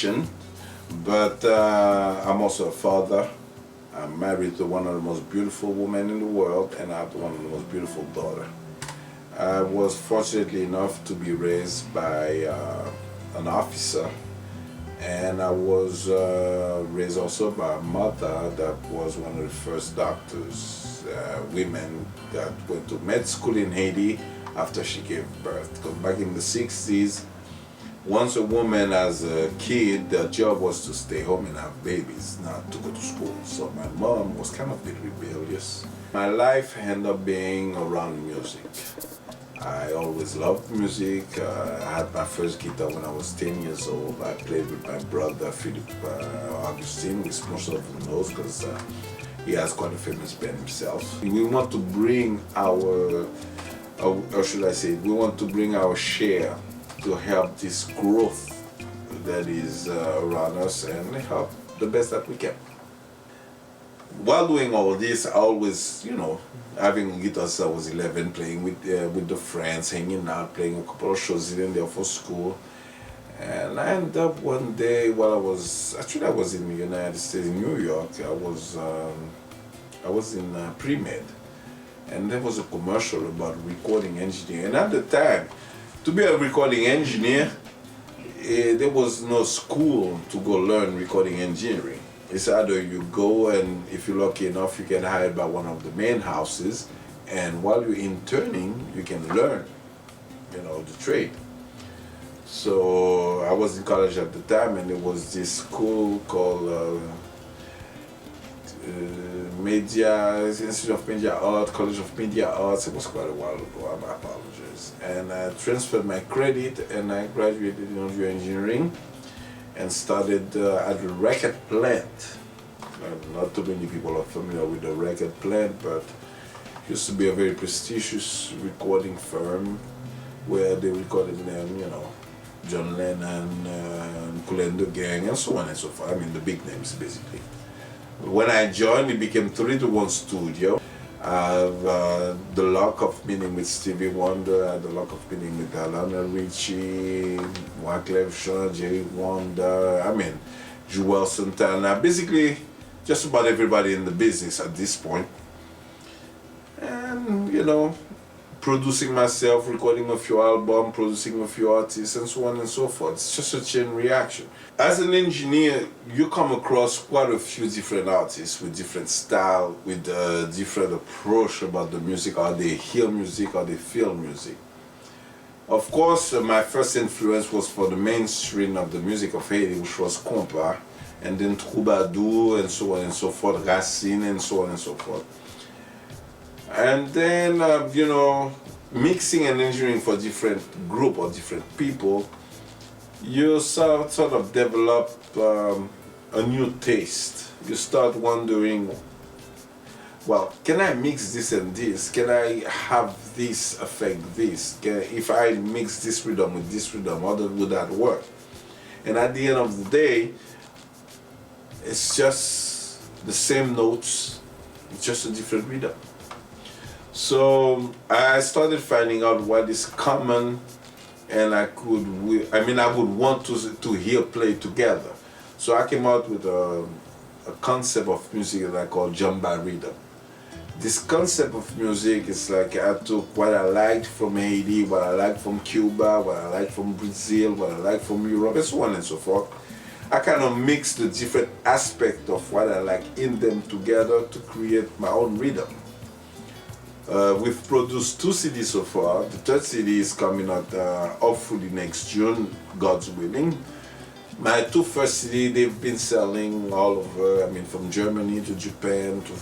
musician, but I'm also a father. I'm married to one of the most beautiful women in the world, and I have one of the most beautiful daughter. I was fortunately enough to be raised by an officer, and I was raised also by a mother that was one of the first doctors, women that went to med school in Haiti after she gave birth. Because back in the 60s, once a woman has a kid, their job was to stay home and have babies, not to go to school. So my mom was kind of a bit rebellious. My life ended up being around music. I always loved music. I had my first guitar when I was 10 years old. I played with my brother, Richard Augustin, which most of them knows because he has quite a famous band himself. We want to bring our, or should I say, we want to bring our share to help this growth that is around us and help the best that we can. While doing all this, I always, having a guitar since I was 11, playing with the friends, hanging out, playing a couple of shows here and there for school. And I ended up one day while I was in the United States, in New York. I was in pre-med, and there was a commercial about recording engineer. And at the time, to be a recording engineer, there was no school to go learn recording engineering. It's either you go and if you're lucky enough, you get hired by one of the main houses, and while you're interning, you can learn, the trade. So I was in college at the time, and there was this school called Institute of Media Art, College of Media Arts. It was quite a while ago, my apologies. And I transferred my credit, and I graduated in audio engineering and started at the record plant. Not too many people are familiar with the record plant, but it used to be a very prestigious recording firm where they recorded them, John Lennon, Kool and the Gang, and so on and so forth. I mean, the big names, basically. When I joined, it became 3-to-1 studio. I have the luck of meeting with Stevie Wonder, I had the luck of meeting with Lionel Richie, Wyclef Jean, Jerry Wonder, Joel Santana, basically just about everybody in the business at this point. And, producing myself, recording a few albums, producing a few artists, and so on and so forth. It's just a chain reaction. As an engineer, you come across quite a few different artists with different style, with different approach about the music, how they hear music, how they feel music. Of course, my first influence was for the mainstream of the music of Haiti, which was compa, and then troubadour, and so on and so forth, Racine, and so on and so forth. And then, mixing and engineering for different group or different people, you sort of develop a new taste. You start wondering, well, can I mix this and this? Can I have this affect this? If I mix this rhythm with this rhythm, how would that work? And at the end of the day, it's just the same notes, it's just a different rhythm. So I started finding out what is common, and I would want to hear play together. So I came out with a concept of music that I call Jamba Rhythm. This concept of music is like I took what I liked from Haiti, what I liked from Cuba, what I liked from Brazil, what I liked from Europe, and so on and so forth. I kind of mixed the different aspects of what I like in them together to create my own rhythm. We've produced 2 CDs so far. The 3rd CD is coming out hopefully next June, God's willing. My 2 first CD, they've been selling all over, from Germany to Japan to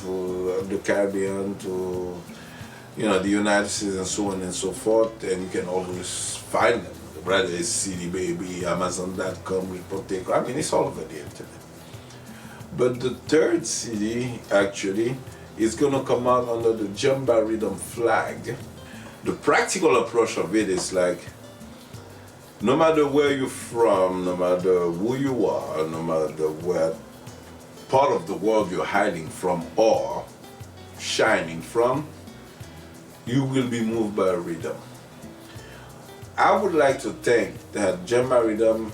the Caribbean to the United States and so on and so forth, and you can always find them. Whether it's CD Baby, Amazon.com, Repoteco, it's all over the internet. But the 3rd CD, actually, is going to come out under the Jamba Rhythm flag. The practical approach of it is like, no matter where you're from, no matter who you are, no matter where part of the world you're hiding from or shining from, you will be moved by a rhythm. I would like to think that Jamba Rhythm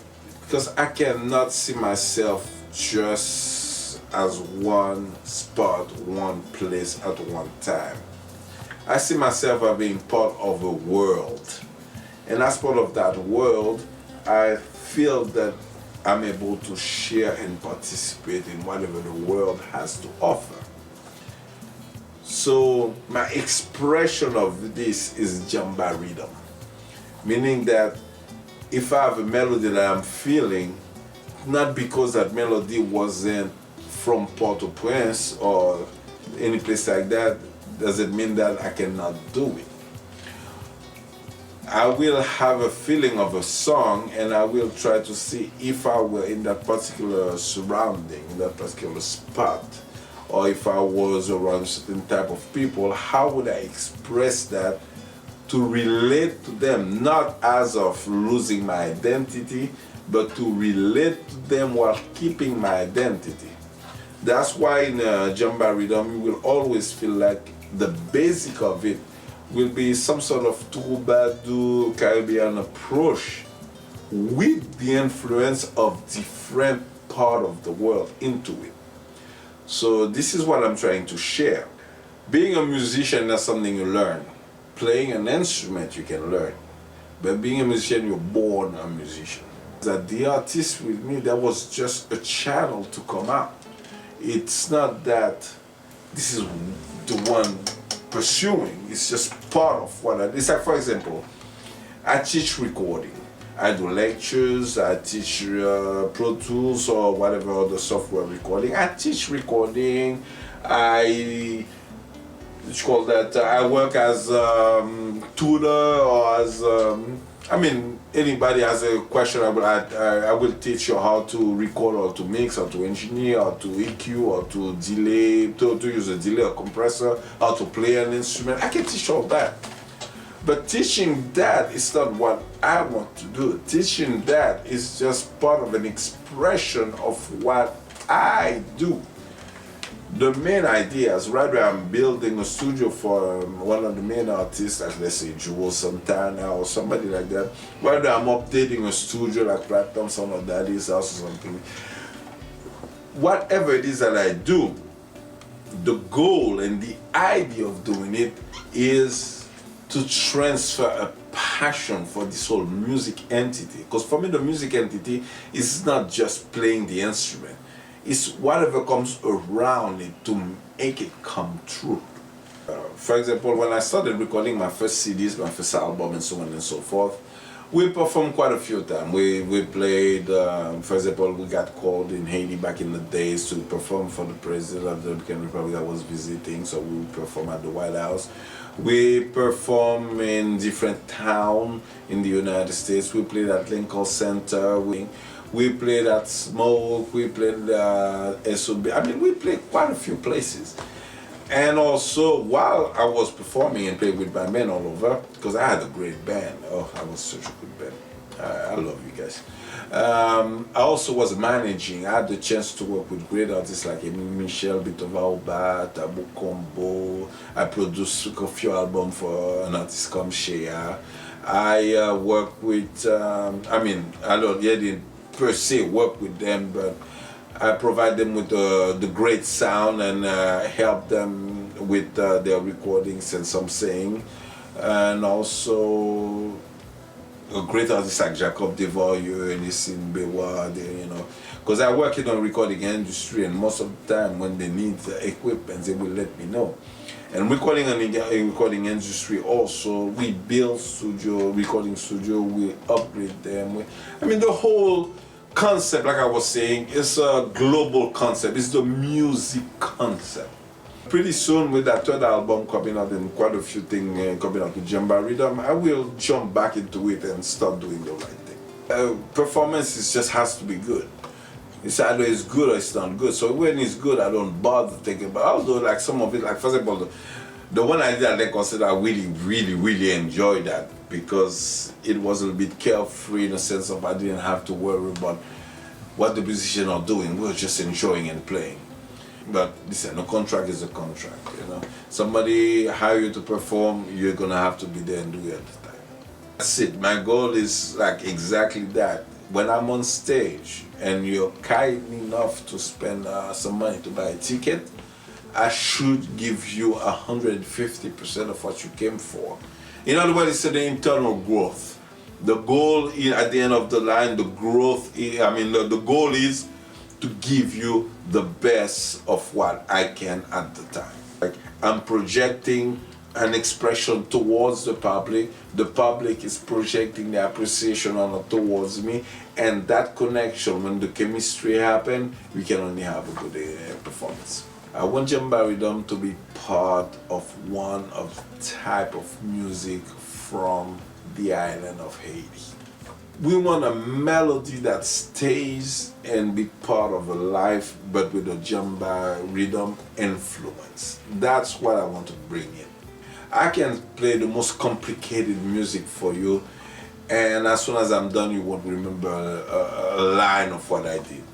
because I cannot see myself just as one spot, one place at one time. I see myself as being part of a world. And as part of that world, I feel that I'm able to share and participate in whatever the world has to offer. So my expression of this is Jamba Rhythm, meaning that if I have a melody that I'm feeling, not because that melody wasn't from Port-au-Prince or any place like that, doesn't mean that I cannot do it. I will have a feeling of a song and I will try to see if I were in that particular surrounding, in that particular spot, or if I was around certain type of people, how would I express that to relate to them, not as of losing my identity, but to relate to them while keeping my identity. That's why in Jamba Rhythm, you will always feel like the basic of it will be some sort of troubadour Caribbean approach with the influence of different part of the world into it. So this is what I'm trying to share. Being a musician is something you learn. Playing an instrument you can learn. But being a musician, you're born a musician. That the artist with me, that was just a channel to come out. It's not that this is the one pursuing, it's just part of what I do. It's like, for example, I teach recording. I do lectures, I teach Pro Tools or whatever other software recording. I teach recording, I work as tutor or as, anybody has a question, I will teach you how to record or to mix or to engineer or to EQ or to delay, to use a delay or compressor, how to play an instrument. I can teach all that. But teaching that is not what I want to do. Teaching that is just part of an expression of what I do. The main idea is rather I'm building a studio for one of the main artists, like let's say Jewel Santana or somebody like that. Rather I'm updating a studio like Platinum, some of Daddy's house or something. Whatever it is that I do, the goal and the idea of doing it is to transfer a passion for this whole music entity. Because for me the music entity is not just playing the instrument. It's whatever comes around it to make it come true. For example, when I started recording my first CDs, my first album and so on and so forth, we performed quite a few times. We played, for example, we got called in Haiti back in the days to perform for the President of the Dominican Republic that was visiting, so we would perform at the White House. We perform in different towns in the United States. We played at Lincoln Center. We played at Smoke. We played at SOB. We played quite a few places. And also, while I was performing and playing with my men all over, because I had a great band. Oh, I was such a good band. I love you guys. I also was managing. I had the chance to work with great artists like Michel Bitova, Tabu Combo. I produced a few albums for an artist called Shea. I work with, I didn't per se work with them, but I provide them with the great sound and help them with their recordings and some saying. And also a great artist like Jacob Devorieux and Nissin Bewa, because I work in the recording industry, and most of the time when they need the equipment, they will let me know. And recording in the recording industry also, we build recording studio, we upgrade them. The whole concept, like I was saying, is a global concept. It's the music concept. Pretty soon, with that third album coming out and quite a few things coming out with Jamba Rhythm, I will jump back into it and start doing the right thing. Performance just has to be good. It's either it's good or it's not good. So when it's good, I don't bother thinking about. Although, like some of it, like for example, the one I did at Lincoln Center, I really enjoyed that because it was a little bit carefree in the sense of I didn't have to worry about what the musicians are doing. We were just enjoying and playing. But listen, a contract is a contract, Somebody hire you to perform, you're gonna have to be there and do it at the time. That's it. My goal is like exactly that. when I'm on stage and you're kind enough to spend some money to buy a ticket, I should give you 150% of what you came for. In other words, it's the internal growth. The goal at the end of the line, the goal is to give you the best of what I can at the time. Like, I'm projecting an expression towards the public is projecting the appreciation on it towards me, and that connection, when the chemistry happens, we can only have a good performance. I want Jamba Rhythm to be part of one of the type of music from the island of Haiti. We want a melody that stays and be part of a life, but with a Jamba Rhythm influence. That's what I want to bring in. I can play the most complicated music for you, and as soon as I'm done, you won't remember a line of what I did.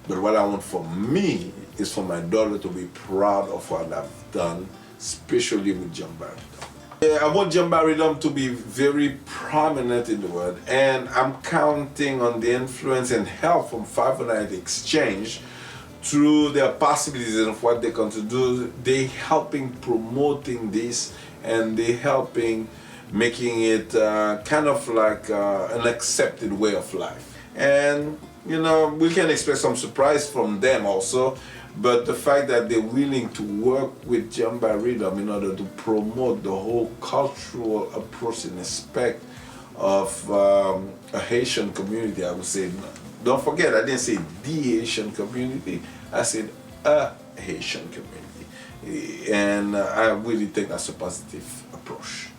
But what I want for me is for my daughter to be proud of what I've done, especially with Jamba Rhythm. I want Jamba Rhythm to be very prominent in the world, and I'm counting on the influence and help from 509 Exchange through their possibilities of what they can do. They helping promoting this, and they helping making it kind of like an accepted way of life. And we can expect some surprise from them also, but the fact that they're willing to work with Jamba Rhythm in order to promote the whole cultural approach and aspect of a Haitian community, I would say, don't forget, I didn't say the Haitian community, I said a Haitian community. And I really think that's a positive approach.